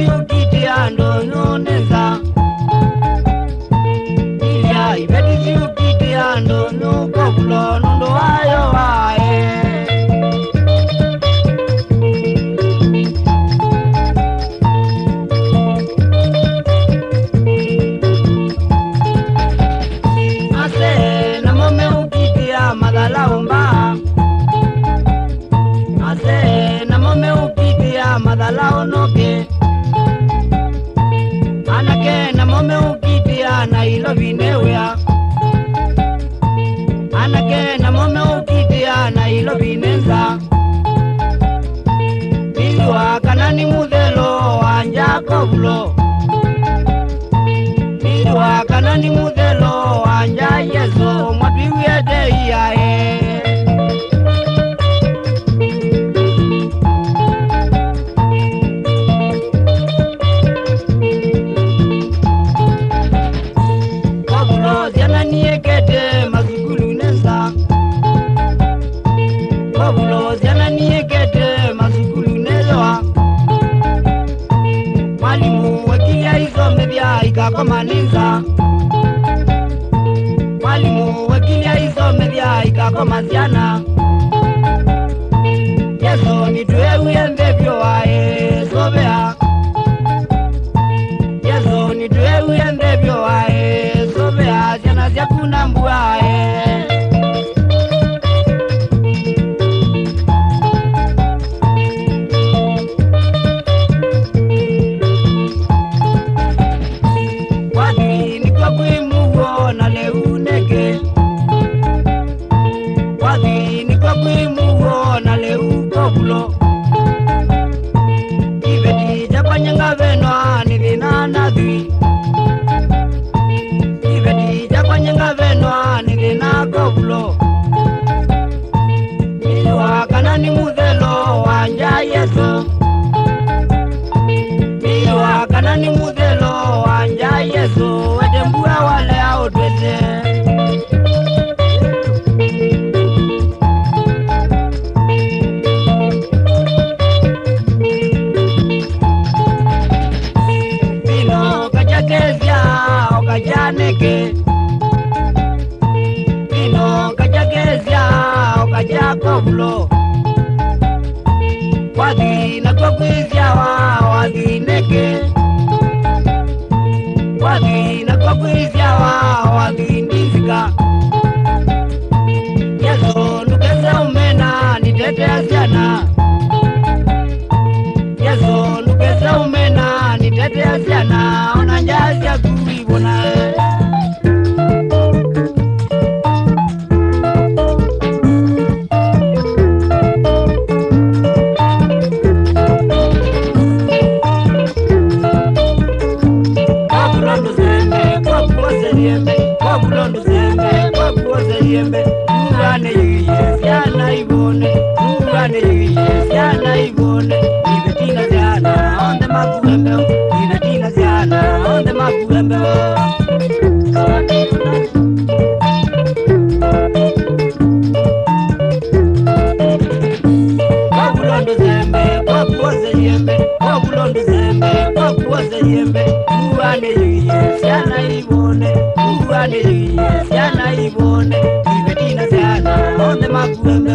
ukitiando nuneza Ilia ibeti ukitiando nukobulo nundo ayo wae Ase na mome ukitia madala umba Ase na mome ukitia madala onoke Anake na mome ukitia na ilo vinewea Anake na mome ukitia na ilo vinenza Niliwa kanani mudelo anja kobulo Niliwa kanani mudelo anja yeso mwadwiwe de iae Niekete mazukulu neza Wabulo ziana niekete mazukulu nezoa Mwalimu wekilia izo mebia ikakoma ninza Mwalimu wekilia izo mebia ikakoma ziana Yeso nitue uyembebyo wae sobea Yeso nitue uyembebyo wae sobea ziana ziakuna mbuae Wadhi ni kwa kuimugo na leuneke Wadhi ni kwa kuimugo na leu kobulo Ibeti jakwa nyanga venwa ni vinana dhi Ibeti jakwa nyanga venwa ni vina kobulo Iwa kanani mudelo wanja yeso Iwa kanani mudelo wanja yeso Wedembua wale audweze Vino kajakezia okajaneke Vino kajakezia okajakobulo Wadhi na kwa kwizia wadhi neke Wadhi na kwa kwizia wadhi ndizika Yeso nukeze umena nitetea ziana Yeso nukeze umena nitetea ziana Onanjazia kuibona Wabulondo zembe, wabuoze yembe Urane yuye, siana ibone Urane yuye, siana ibone Ibetina ziana, onde makuembe Ibetina ziana, onde makuembe Wabulondo zembe, wabuoze yembe Wabulondo zembe, wabuoze yembe Urane yuye, siana ibone Urane yuye, siana ibone Ibetina ziana, onde makuembe